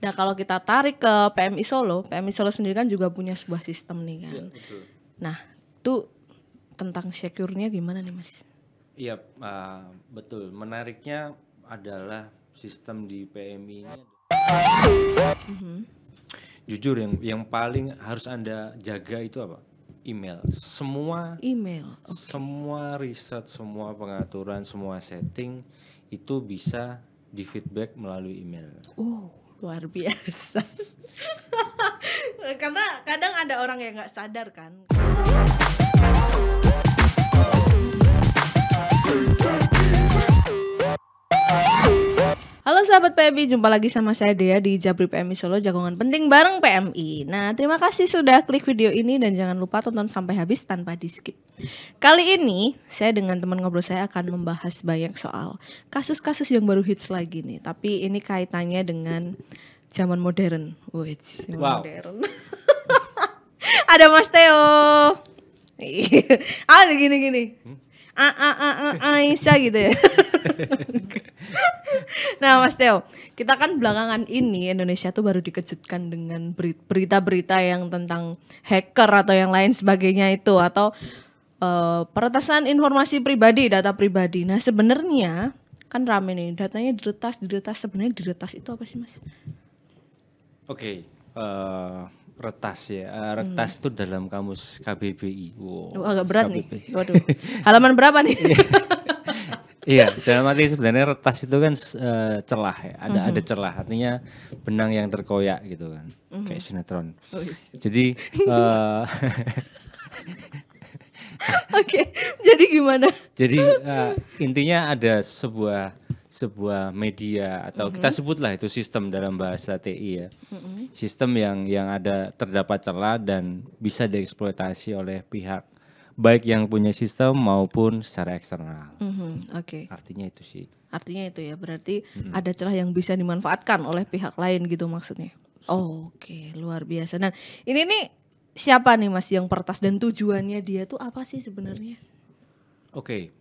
Nah kalau kita tarik ke PMI Solo sendiri kan juga punya sebuah sistem nih kan. Iya, betul. Nah itu tentang secure-nya gimana nih Mas? Iya, betul. Menariknya adalah sistem di PMI ini. Jujur yang paling harus Anda jaga itu apa? Email. Email. Semua riset, semua pengaturan, semua setting itu bisa di feedback melalui email. Luar biasa. Karena kadang ada orang yang nggak sadar kan. Halo sahabat PMI, jumpa lagi sama saya Dea di Jabri PMI Solo, jagongan penting bareng PMI. Nah, terima kasih sudah klik video ini dan jangan lupa tonton sampai habis tanpa di skip. Kali ini saya dengan teman ngobrol saya akan membahas banyak soal kasus-kasus yang baru hits lagi nih. Tapi ini kaitannya dengan zaman modern. Wow. Modern. Ada Mas Theo. Ada gini-gini. Aisyah gitu ya. Nah Mas Theo, kita kan belakangan ini Indonesia tuh baru dikejutkan dengan berita-berita yang tentang hacker atau yang lain sebagainya itu, atau peretasan informasi pribadi, data pribadi. Nah sebenarnya kan rame nih, datanya diretas. Sebenarnya diretas itu apa sih Mas? Oke, retas ya. Retas itu dalam kamus KBBI. Wow, Agak berat KBBI. nih. Waduh. Halaman berapa nih? Iya, dalam arti sebenarnya retas itu kan celah ya. Ada celah, artinya benang yang terkoyak gitu kan. Kayak sinetron. Jadi Oke, jadi gimana? Jadi intinya ada sebuah media atau kita sebutlah itu sistem dalam bahasa TI ya. Sistem yang ada terdapat celah dan bisa dieksploitasi oleh pihak baik yang punya sistem maupun secara eksternal. Oke. Artinya itu sih. Artinya itu ya, berarti ada celah yang bisa dimanfaatkan oleh pihak lain gitu maksudnya. Oke, luar biasa. Nah, ini nih siapa nih Mas yang pertas dan tujuannya dia tuh apa sih sebenarnya? Oke,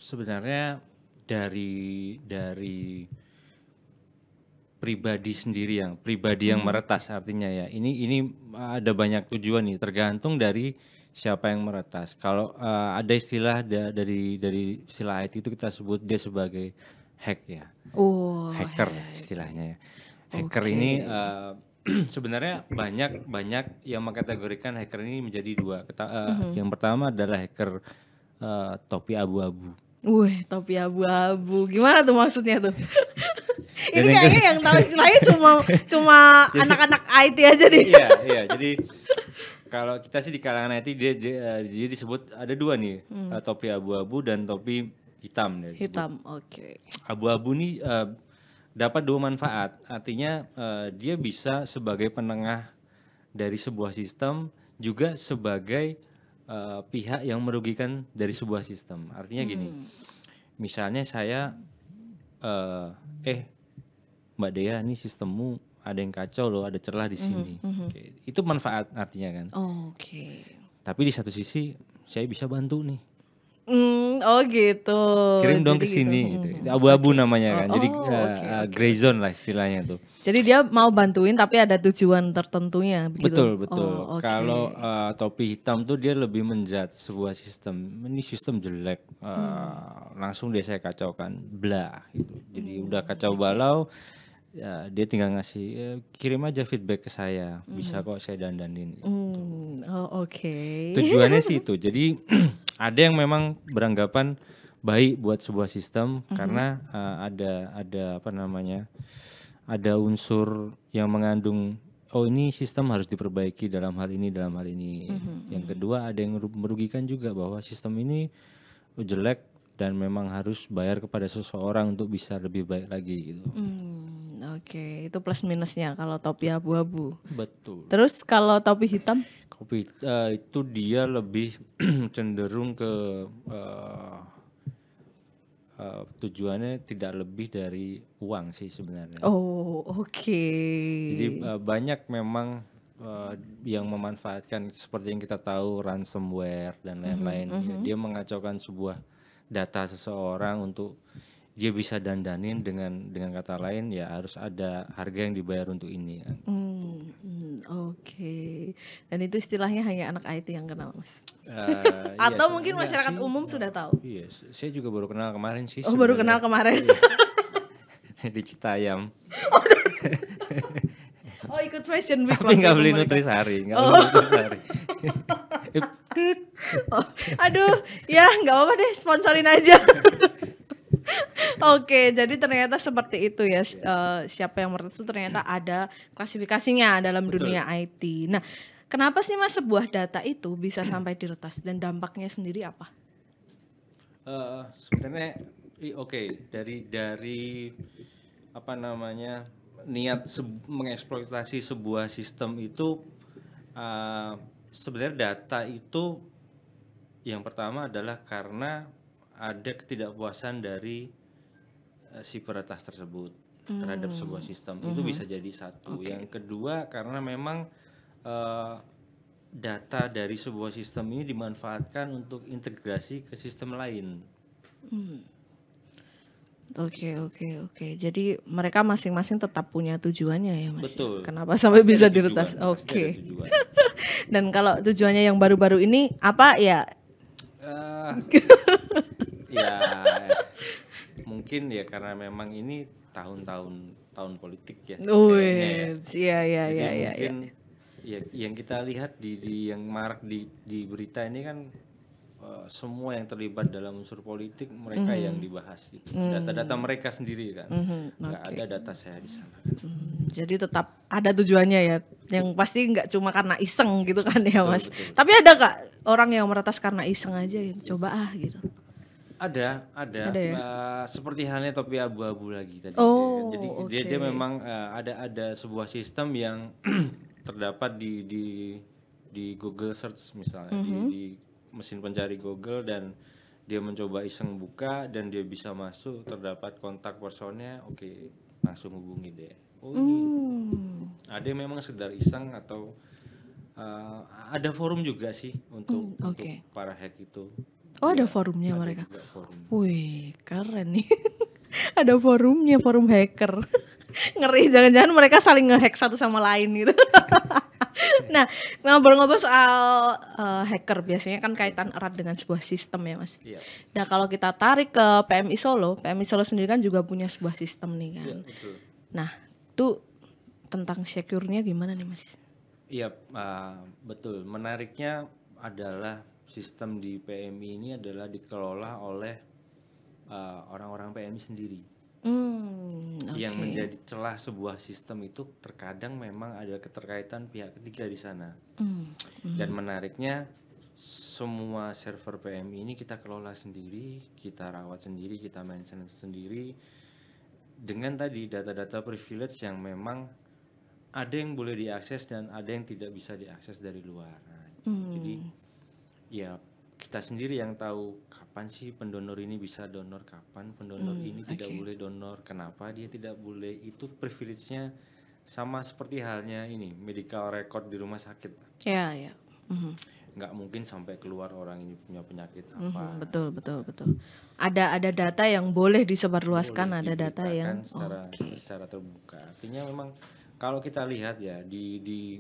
sebenarnya dari pribadi yang meretas artinya ya. Ini ada banyak tujuan nih, tergantung dari siapa yang meretas. Kalau ada istilah dari istilah IT itu kita sebut dia sebagai hack ya. Hacker istilahnya ya. Hacker ini sebenarnya banyak yang mengkategorikan hacker ini menjadi dua. Yang pertama adalah hacker topi abu-abu. Wih, topi abu-abu. Gimana tuh maksudnya tuh? Ini kayaknya yang tahu istilahnya cuma anak-anak IT aja nih. Iya. Jadi kalau kita sih di kalangan IT dia disebut ada dua nih, topi abu-abu dan topi hitam. Hitam, oke. Abu-abu ini dapat dua manfaat. Artinya dia bisa sebagai penengah dari sebuah sistem, juga sebagai pihak yang merugikan dari sebuah sistem. Artinya gini, misalnya saya Mbak Dea, ini sistemmu ada yang kacau loh, ada celah di sini. Oke. Itu manfaat artinya kan. Oke. Tapi di satu sisi saya bisa bantu nih. Oh gitu. Kirim dong ke Jadi sini gitu. gitu. Abu-abu namanya kan. Jadi okay. gray zone lah istilahnya tuh. Jadi dia mau bantuin tapi ada tujuan tertentunya begitu. Betul. Kalau topi hitam tuh dia lebih menjat sebuah sistem. Ini sistem jelek. Langsung dia saya kacaukan, blah gitu. Jadi udah kacau balau, ya, dia tinggal ngasih kirim aja feedback ke saya, bisa kok saya dandanin. Gitu. Oke. Tujuannya sih itu. Jadi ada yang memang beranggapan baik buat sebuah sistem karena ada apa namanya, ada unsur yang mengandung ini sistem harus diperbaiki dalam hal ini. Yang kedua ada yang merugikan juga bahwa sistem ini jelek dan memang harus bayar kepada seseorang untuk bisa lebih baik lagi gitu. Oke, itu plus minusnya kalau topi abu-abu. Betul. Terus kalau topi hitam? Kopi itu dia lebih cenderung ke tujuannya tidak lebih dari uang sih sebenarnya. Oke. Jadi banyak memang yang memanfaatkan seperti yang kita tahu ransomware dan lain-lain. Ya, dia mengacaukan sebuah data seseorang untuk dia bisa dandanin dengan kata lain ya harus ada harga yang dibayar untuk ini kan. Oke. Dan itu istilahnya hanya anak IT yang kenal, Mas. Iya, Atau mungkin enggak masyarakat sih, umum sudah tahu. Iya, saya juga baru kenal kemarin sih Oh, baru kenal sebenarnya. kemarin. Di Citayam. Oh, ikut fashion week Tapi waktu nggak itu beli mereka. Nutrisari, nggak beli Nutrisari. Oh, aduh, ya nggak apa-apa deh, sponsorin aja. Oke, jadi ternyata seperti itu ya. Siapa yang meretas itu ternyata ada klasifikasinya dalam dunia IT. Nah, kenapa sih Mas sebuah data itu bisa sampai diretas dan dampaknya sendiri apa? Sebenarnya oke, dari apa namanya niat mengeksploitasi sebuah sistem itu sebenarnya data itu yang pertama adalah karena ada ketidakpuasan dari si peretas tersebut terhadap sebuah sistem. Itu bisa jadi satu. Yang kedua karena memang data dari sebuah sistem ini dimanfaatkan untuk integrasi ke sistem lain. Oke. Jadi mereka masing-masing tetap punya tujuannya ya, Mas. Betul. Kenapa sampai Pasti bisa ada diretas? tujuan, pasti Oke. ada tujuan. Dan kalau tujuannya yang baru-baru ini apa ya? Eh, ya mungkin ya karena memang ini tahun politik ya. Wih, iya. Jadi mungkin ya yang kita lihat di yang marak di berita ini kan semua yang terlibat dalam unsur politik mereka yang dibahas gitu. Data-data mereka sendiri kan. Nggak ada data saya di sana. Jadi tetap ada tujuannya ya. Yang pasti nggak cuma karena iseng gitu kan ya, Mas. betul. Tapi ada Kak orang yang meretas karena iseng aja yang coba gitu. Ada ya? seperti halnya topi abu-abu lagi tadi. Oh, Jadi dia memang ada sebuah sistem yang terdapat di Google Search misalnya di mesin pencari Google dan dia mencoba iseng buka dan dia bisa masuk terdapat kontak personnya, oke, langsung hubungi deh. Oh ini ada yang memang sekedar iseng atau ada forum juga sih untuk para hack itu. Oh, ada forumnya mereka. Juga forum. Wih, keren nih. Ada forumnya, forum hacker. Ngeri, jangan-jangan mereka saling ngehack satu sama lain gitu. Nah, ngobrol-ngobrol soal hacker biasanya kan kaitan erat dengan sebuah sistem ya, Mas. Iya. Nah, kalau kita tarik ke PMI Solo sendiri kan juga punya sebuah sistem nih kan. Iya, betul. Nah, itu tentang secure-nya gimana nih, Mas? Iya, betul. Menariknya adalah sistem di PMI ini adalah dikelola oleh orang-orang PMI sendiri. Yang menjadi celah sebuah sistem itu terkadang memang ada keterkaitan pihak ketiga di sana. Dan menariknya semua server PMI ini kita kelola sendiri, kita rawat sendiri, kita maintenance sendiri dengan tadi data-data privilege yang memang ada yang boleh diakses dan ada yang tidak bisa diakses dari luar. Jadi ya kita sendiri yang tahu kapan sih pendonor ini bisa donor, kapan pendonor ini tidak boleh donor, kenapa dia tidak boleh, itu privilege-nya sama seperti halnya ini medical record di rumah sakit. Ya. Nggak mungkin sampai keluar orang ini punya penyakit apa. Betul. Ada data yang boleh disebarluaskan, ada data yang secara terbuka. Artinya memang kalau kita lihat ya di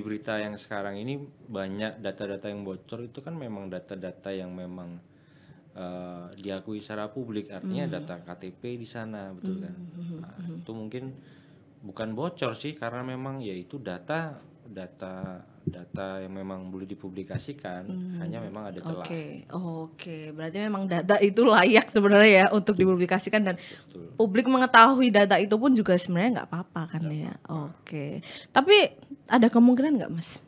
berita yang sekarang ini banyak data-data yang bocor itu kan memang data-data yang memang diakui secara publik, artinya data KTP di sana, betul kan? Nah, itu mungkin bukan bocor sih karena memang ya itu data yang memang boleh dipublikasikan, hanya memang ada celah. Oke. Berarti memang data itu layak sebenarnya ya untuk dipublikasikan dan publik mengetahui data itu pun juga sebenarnya nggak apa-apa kan ya. Oke. Tapi ada kemungkinan nggak, Mas?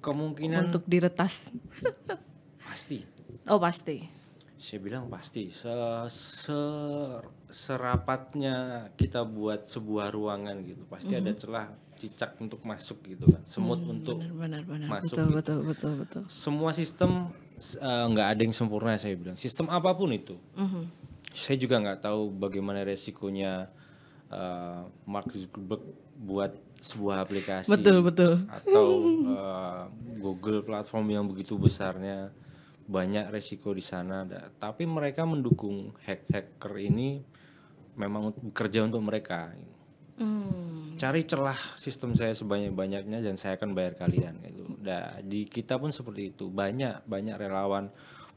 Kemungkinan untuk diretas. Pasti. Oh, pasti. Saya bilang pasti. Serapatnya kita buat sebuah ruangan gitu, pasti ada celah cicak untuk masuk gitu kan, semut untuk benar. masuk. Betul. Semua sistem nggak ada yang sempurna, saya bilang. Sistem apapun itu. Saya juga nggak tahu bagaimana resikonya Mark Zuckerberg buat sebuah aplikasi. Betul. Atau Google platform yang begitu besarnya banyak resiko di sana. Tapi mereka mendukung hacker ini memang bekerja untuk mereka. Cari celah sistem saya sebanyak-banyaknya dan saya akan bayar kalian gitu. Di kita pun seperti itu, banyak relawan.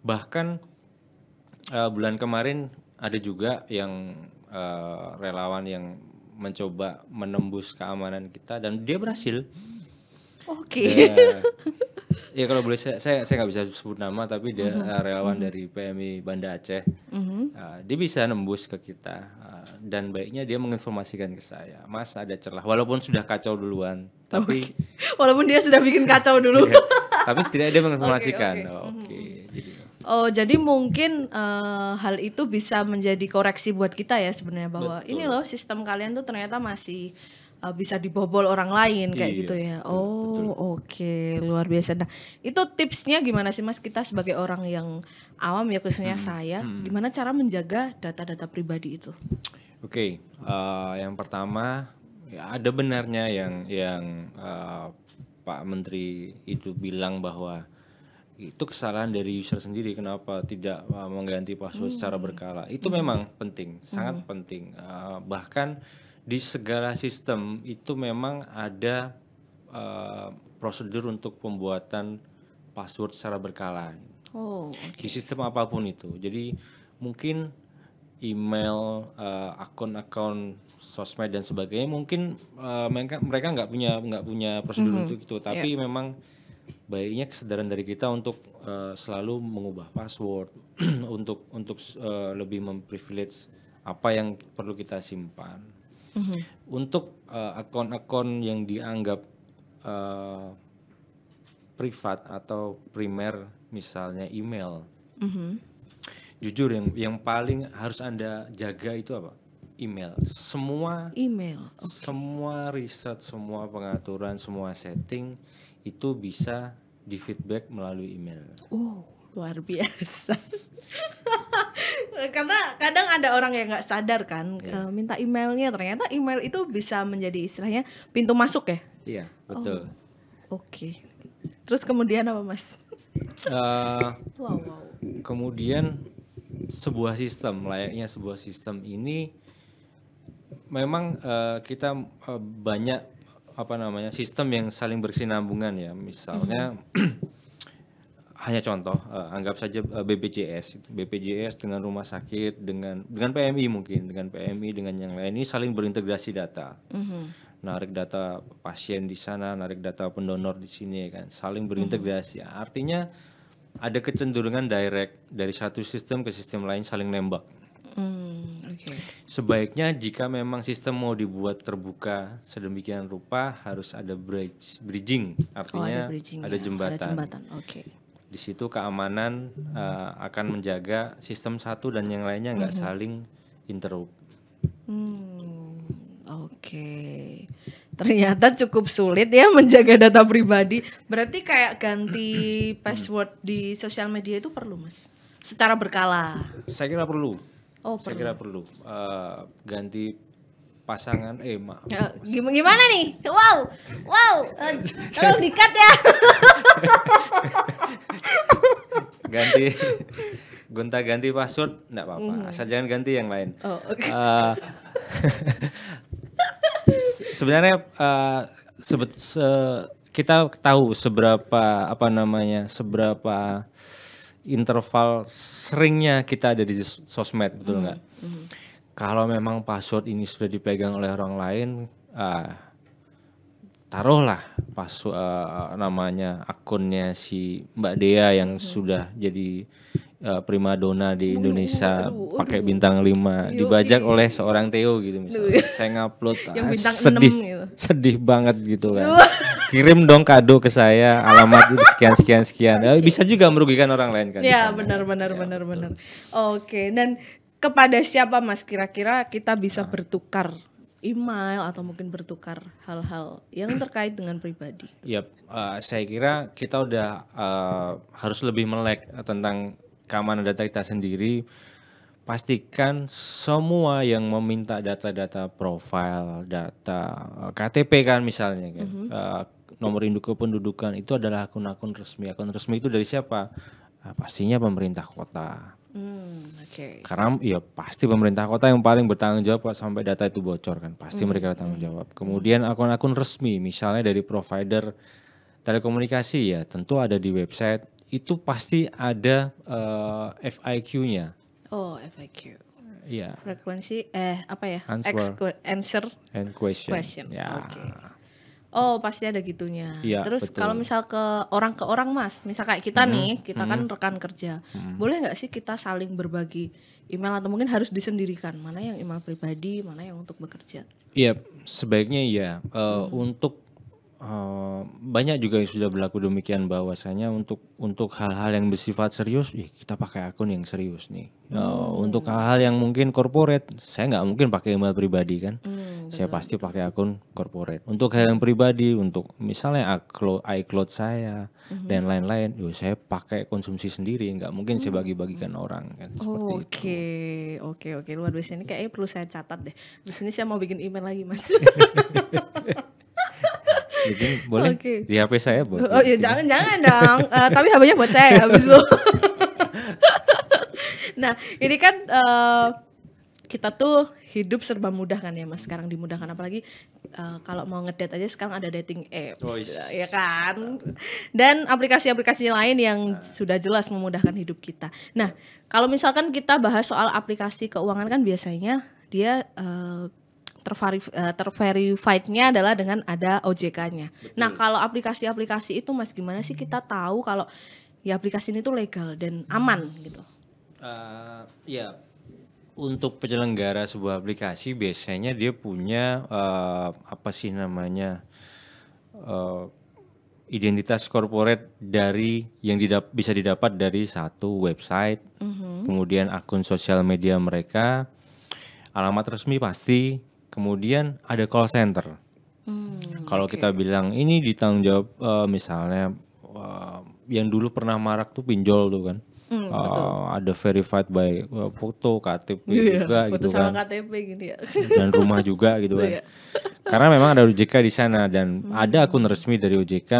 Bahkan bulan kemarin ada juga yang relawan yang mencoba menembus keamanan kita dan dia berhasil. Oke. Ya kalau boleh saya nggak bisa sebut nama, tapi dia relawan dari PMI Banda Aceh. Dia bisa nembus ke kita dan baiknya dia menginformasikan ke saya, Mas ada celah, walaupun sudah kacau duluan, tapi Walaupun dia sudah bikin kacau dulu. iya, tapi setidaknya dia menginformasikan. Jadi mungkin hal itu bisa menjadi koreksi buat kita ya sebenarnya, bahwa ini loh sistem kalian tuh ternyata masih bisa dibobol orang lain kayak gitu ya. Oke, luar biasa. Nah, itu tipsnya gimana sih Mas, kita sebagai orang yang awam ya, khususnya saya, gimana cara menjaga data-data pribadi itu? Oke, yang pertama ya ada benarnya yang Pak Menteri itu bilang bahwa itu kesalahan dari user sendiri, kenapa tidak mengganti password secara berkala. Itu memang penting, sangat penting. Bahkan di segala sistem itu memang ada prosedur untuk pembuatan password secara berkala. Di sistem apapun itu. Jadi mungkin email, akun-akun sosmed dan sebagainya mungkin mereka nggak punya prosedur untuk itu. Tapi memang baiknya kesadaran dari kita untuk selalu mengubah password untuk lebih memprivilege apa yang perlu kita simpan. Untuk akun-akun yang dianggap privat atau primer, misalnya email, jujur yang paling harus Anda jaga itu apa? Email. Semua riset, semua pengaturan, semua setting itu bisa di feedback melalui email. Luar biasa. Karena kadang ada orang yang nggak sadar kan, minta emailnya, ternyata email itu bisa menjadi istilahnya pintu masuk ya. Iya, betul. Oke. Terus kemudian apa Mas? Kemudian layaknya sebuah sistem ini memang kita banyak sistem yang saling berkesinambungan ya. Misalnya hanya contoh, anggap saja BPJS dengan rumah sakit, dengan PMI mungkin, dengan yang lain ini saling berintegrasi data. Narik data pasien di sana, narik data pendonor di sini kan, saling berintegrasi. Artinya ada kecenderungan direct dari satu sistem ke sistem lain saling nembak. Sebaiknya jika memang sistem mau dibuat terbuka sedemikian rupa harus ada bridging, artinya ada jembatan. Di situ keamanan akan menjaga sistem satu dan yang lainnya nggak saling interrupt. Ternyata cukup sulit ya menjaga data pribadi. Berarti kayak ganti password di sosial media itu perlu Mas? Secara berkala? Saya kira perlu. Ganti pasangan gimana nih? Tolong di-cut ya. ganti password enggak apa-apa, asal jangan ganti yang lain. Sebenarnya kita tahu seberapa interval seringnya kita ada di sosmed, betul nggak? Kalau memang password ini sudah dipegang oleh orang lain, taruhlah namanya akunnya si Mbak Dea yang sudah jadi primadona di Indonesia, pakai bintang 5, dibajak oleh seorang Theo gitu misalnya. Saya ngupload sedih banget gitu kan. Kirim dong kado ke saya, alamat sekian. Bisa juga merugikan orang lain kan. Ya, benar. Oke, dan kepada siapa Mas kira-kira kita bisa bertukar email atau mungkin bertukar hal-hal yang terkait dengan pribadi? Saya kira kita udah harus lebih melek tentang keamanan data kita sendiri. Pastikan semua yang meminta data-data profil, data KTP kan misalnya kan, nomor induk kependudukan itu adalah akun-akun resmi. Akun resmi itu dari siapa? Pastinya pemerintah kota. Oke. Karena ya pasti pemerintah kota yang paling bertanggung jawab kalau sampai data itu bocor kan. Pasti mereka bertanggung jawab. Kemudian akun-akun resmi misalnya dari provider telekomunikasi ya tentu ada di website. Itu pasti ada FIQ-nya. Oh, FAQ. Iya. Frekuensi apa ya? Answer. Answer And question. question. Ya. Oke. Oh, pasti ada gitunya. Iya, Terus betul. kalau misal ke orang Mas, misal kayak kita nih, kita kan rekan kerja. Boleh nggak sih kita saling berbagi email atau mungkin harus disendirikan mana yang email pribadi, mana yang untuk bekerja? Iya, sebaiknya iya. Untuk banyak juga yang sudah berlaku demikian bahwasanya untuk hal-hal yang bersifat serius, kita pakai akun yang serius nih. Untuk hal-hal yang mungkin corporate, saya nggak mungkin pakai email pribadi kan. Saya pasti pakai akun corporate. Untuk hal yang pribadi, untuk misalnya iCloud saya dan lain-lain, saya pakai konsumsi sendiri. Nggak mungkin saya bagi-bagikan orang kan. Seperti itu. Oke, luar biasa ini kayaknya perlu saya catat deh. Di sini saya mau bikin email lagi, Mas. Jadi boleh Oke. di HP saya boleh. Oh iya, jangan dong. Tapi HP-nya buat saya habis itu. Nah, ini kan kita tuh hidup serba mudah kan ya Mas. Sekarang dimudahkan apalagi kalau mau ngedate aja sekarang ada dating apps, ya kan. Dan aplikasi-aplikasi lain yang sudah jelas memudahkan hidup kita. Nah, kalau misalkan kita bahas soal aplikasi keuangan kan biasanya dia terverified-nya adalah dengan ada OJK-nya. Nah, kalau aplikasi-aplikasi itu Mas gimana sih kita tahu kalau ya aplikasi ini tuh legal dan aman gitu? Ya, untuk penyelenggara sebuah aplikasi biasanya dia punya apa sih namanya identitas corporate dari yang bisa didapat dari satu website, kemudian akun sosial media mereka, alamat resmi pasti. Kemudian ada call center. Kalau kita bilang ini ditanggung jawab misalnya yang dulu pernah marak tuh pinjol tuh kan. Ada verified by foto, KTP juga foto gitu sama kan. KTP gini ya. Dan rumah juga gitu kan. Karena memang ada OJK di sana dan ada akun resmi dari OJK,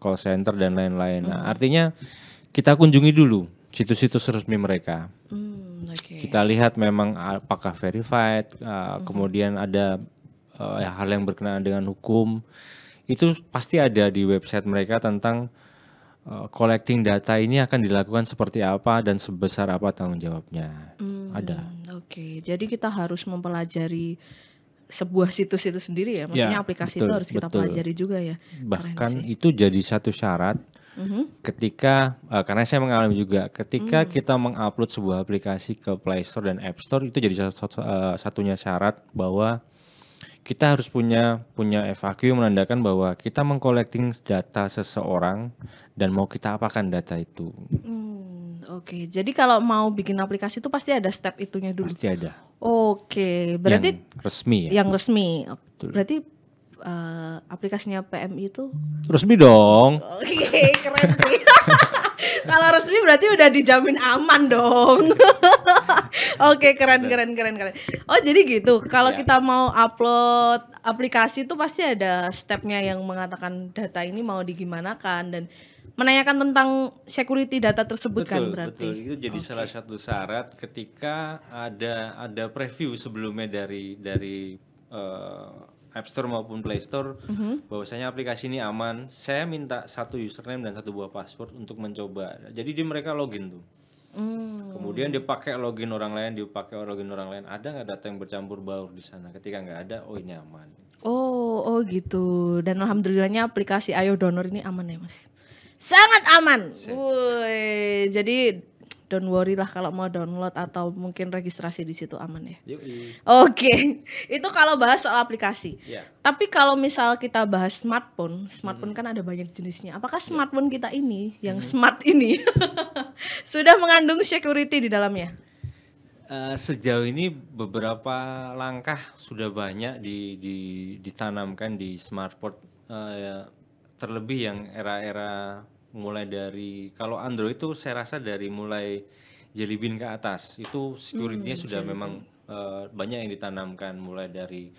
call center dan lain-lain. Nah, artinya kita kunjungi dulu situs-situs resmi mereka. Kita lihat memang apakah verified, kemudian ada hal yang berkenaan dengan hukum. Itu pasti ada di website mereka tentang collecting data ini akan dilakukan seperti apa dan sebesar apa tanggung jawabnya. Ada. Oke, jadi kita harus mempelajari sebuah situs itu sendiri ya. Maksudnya Ya, aplikasi betul, itu harus kita betul. pelajari juga ya. Bahkan itu jadi satu syarat ketika karena saya mengalami juga ketika kita mengupload sebuah aplikasi ke Play Store dan App Store itu jadi satunya syarat bahwa kita harus punya FAQ yang menandakan bahwa kita mengcollecting data seseorang dan mau kita apakan data itu. Oke, jadi kalau mau bikin aplikasi itu pasti ada step itunya dulu. Pasti ada. Oke, berarti Yang resmi ya. yang resmi. Berarti aplikasinya PMI itu Resmi dong. oke, keren sih. Kalau resmi berarti udah dijamin aman dong. Oke, keren. Oh, jadi gitu. Kalau kita mau upload aplikasi itu pasti ada stepnya yang mengatakan data ini mau digimanakan dan menanyakan tentang security data tersebut kan berarti. Betul. Itu jadi salah satu syarat ketika ada preview sebelumnya dari App Store maupun Play Store bahwasanya aplikasi ini aman. Saya minta satu username dan satu buah password untuk mencoba. Jadi mereka login tuh. Kemudian dia pakai login orang lain, Ada nggak data yang bercampur baur di sana? Ketika nggak ada, oh ini aman. Oh gitu. Dan alhamdulillahnya aplikasi Ayo Donor ini aman ya Mas. Sangat aman. Woi, jadi don't worry lah kalau mau download atau mungkin registrasi di situ aman ya. Oke. Itu kalau bahas soal aplikasi. Tapi kalau misal kita bahas smartphone kan ada banyak jenisnya. Apakah smartphone kita ini yang smart ini sudah mengandung security di dalamnya? Sejauh ini beberapa langkah sudah banyak ditanamkan di smartphone, terlebih yang era-era mulai dari kalau Android itu saya rasa dari mulai Jelly Bean ke atas itu security-nya sudah memang banyak yang ditanamkan mulai dari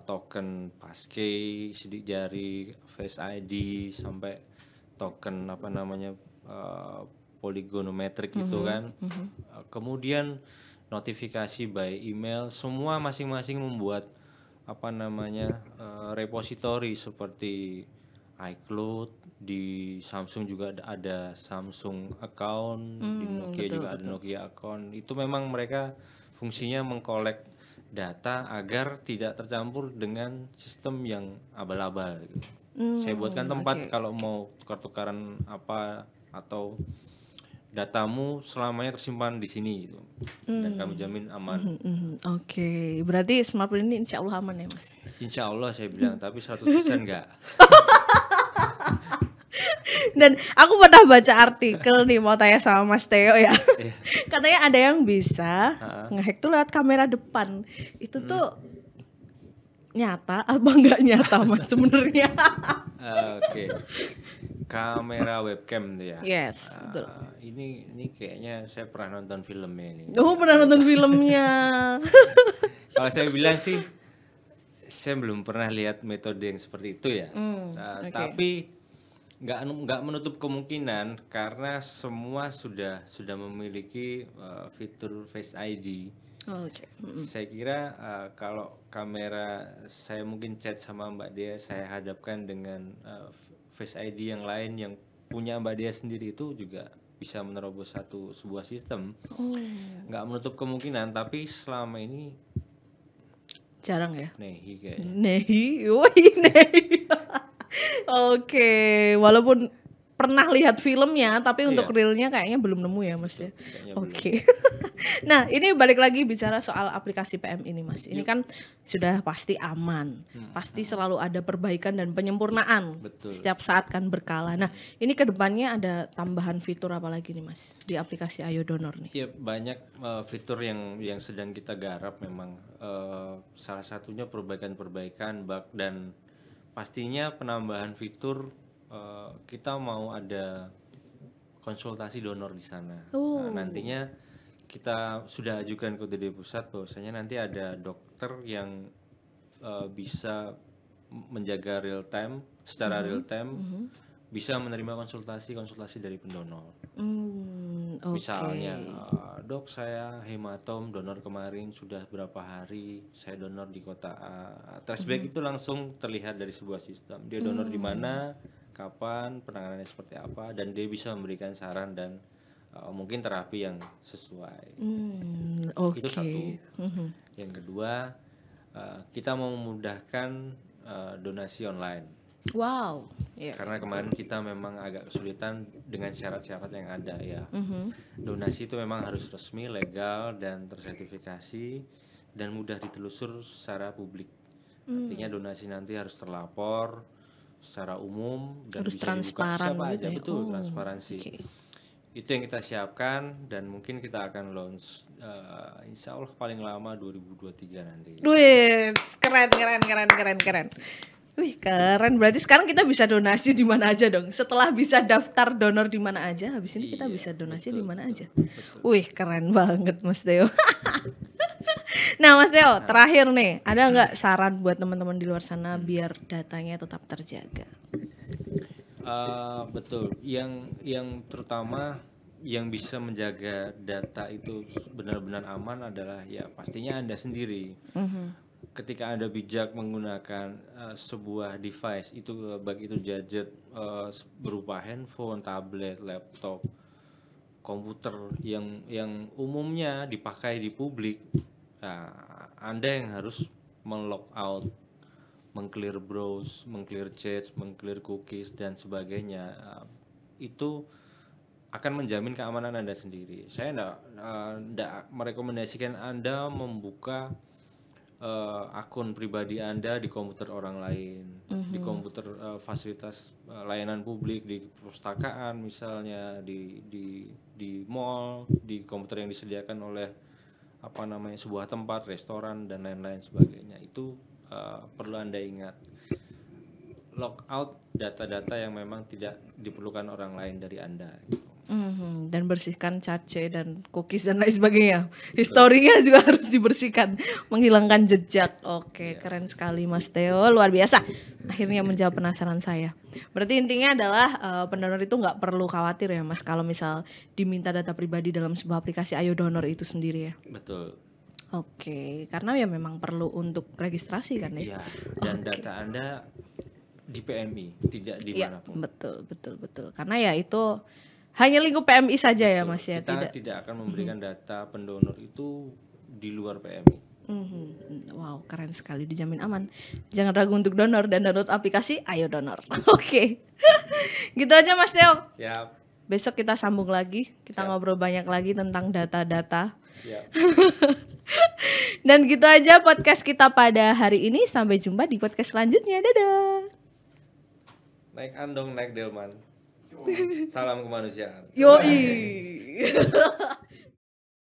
token passkey, sidik jari, Face ID sampai token polygonometric gitu kan. Kemudian notifikasi by email, semua masing-masing membuat repository seperti iCloud. Di Samsung juga ada Samsung account, di Nokia juga ada Nokia account. Itu memang mereka fungsinya mengkolek data agar tidak tercampur dengan sistem yang abal-abal gitu. Saya buatkan tempat kalau mau tukar-tukaran apa atau datamu selamanya tersimpan di sini gitu. Dan kami jamin aman. Oke, berarti smartphone ini insya Allah aman ya Mas? Insya Allah saya bilang, tapi 100% enggak. Dan aku pernah baca artikel nih, mau tanya sama Mas Theo ya. Katanya ada yang bisa ngehack tuh lewat kamera depan. Itu tuh nyata apa enggak nyata Mas sebenarnya? Oke. Kamera webcam tuh ya. Yes, betul. Ini kayaknya saya pernah nonton filmnya ini. Oh, pernah nonton filmnya. Kalau saya bilang sih, saya belum pernah lihat metode yang seperti itu ya. Tapi nggak menutup kemungkinan karena semua sudah memiliki fitur Face ID. Saya kira kalau kamera saya mungkin chat sama Mbak Dea, saya hadapkan dengan Face ID yang lain yang punya Mbak Dea sendiri, itu juga bisa menerobos sebuah sistem. Nggak menutup kemungkinan, tapi selama ini jarang ya. Nehi kayaknya. Nehi. Oke, walaupun pernah lihat filmnya, tapi untuk realnya kayaknya belum nemu ya Mas ya. Oke. Nah, ini balik lagi bicara soal aplikasi PM ini Mas. Ini kan sudah pasti aman, pasti selalu ada perbaikan dan penyempurnaan. Betul. Setiap saat kan berkala. Nah, ini kedepannya ada tambahan fitur apa lagi nih Mas di aplikasi Ayo Donor nih? Ya, banyak fitur yang sedang kita garap memang. Salah satunya perbaikan bug, dan pastinya penambahan fitur. Kita mau ada konsultasi donor di sana. Nah, nantinya kita sudah ajukan ke DD Pusat bahwasanya nanti ada dokter yang bisa menjaga secara real time, bisa menerima konsultasi dari pendonor. Misalnya, dok saya hematom donor kemarin sudah berapa hari, saya donor di kota A. Traceback itu langsung terlihat dari sebuah sistem. Dia donor di mana, kapan, penanganannya seperti apa, dan dia bisa memberikan saran dan mungkin terapi yang sesuai. Itu satu. Yang kedua, kita mau memudahkan donasi online. Wow. Karena kemarin kita memang agak kesulitan dengan syarat-syarat yang ada ya. Donasi itu memang harus resmi, legal, dan tersertifikasi dan mudah ditelusur secara publik. Artinya donasi nanti harus terlapor secara umum dan harus bisa transparan dibuka siapa gitu aja. ya? Betul, transparansi. Itu yang kita siapkan dan mungkin kita akan launch insya Allah paling lama 2023 nanti. Wih, keren. Wih, keren. Berarti sekarang kita bisa donasi di mana aja dong. Setelah bisa daftar donor di mana aja, habis ini kita bisa donasi di mana aja. Wih, keren banget Mas Theo. Nah, Mas Theo, terakhir nih, ada nggak saran buat teman-teman di luar sana biar datanya tetap terjaga? Betul. Yang terutama yang bisa menjaga data itu benar-benar aman adalah ya pastinya Anda sendiri. Ketika Anda bijak menggunakan sebuah device itu, baik itu gadget berupa handphone, tablet, laptop, komputer yang umumnya dipakai di publik, Anda yang harus men-log out, meng-clear browse, meng-clear chat, meng-clear cookies dan sebagainya. Itu akan menjamin keamanan Anda sendiri. Saya enggak merekomendasikan Anda membuka akun pribadi Anda di komputer orang lain, di komputer fasilitas layanan publik, di perpustakaan misalnya, di mall, di komputer yang disediakan oleh sebuah tempat, restoran dan lain-lain sebagainya. Itu perlu Anda ingat. Log out data-data yang memang tidak diperlukan orang lain dari Anda. Dan bersihkan cache dan cookies dan lain sebagainya. Historinya juga harus dibersihkan, menghilangkan jejak. Oke, keren sekali Mas Theo, luar biasa. Akhirnya menjawab penasaran saya. Berarti intinya adalah pendonor itu nggak perlu khawatir ya Mas kalau misal diminta data pribadi dalam sebuah aplikasi Ayo Donor itu sendiri ya. Betul. Oke, karena ya memang perlu untuk registrasi kan ya. Iya, dan data Anda di PMI, tidak di Iya, manapun. betul. Karena ya itu hanya lingkup PMI saja ya Mas ya. Kita tidak akan memberikan data pendonor itu di luar PMI. Wow, keren sekali, dijamin aman. Jangan ragu untuk donor dan download aplikasi Ayo Donor. Oke. Gitu aja Mas Theo. Ya. Besok kita sambung lagi, kita ngobrol banyak lagi tentang data-data. Ya. Dan gitu aja podcast kita pada hari ini. Sampai jumpa di podcast selanjutnya. Dadah. Naik andong, naik delman. Salam kemanusiaan. Yoi.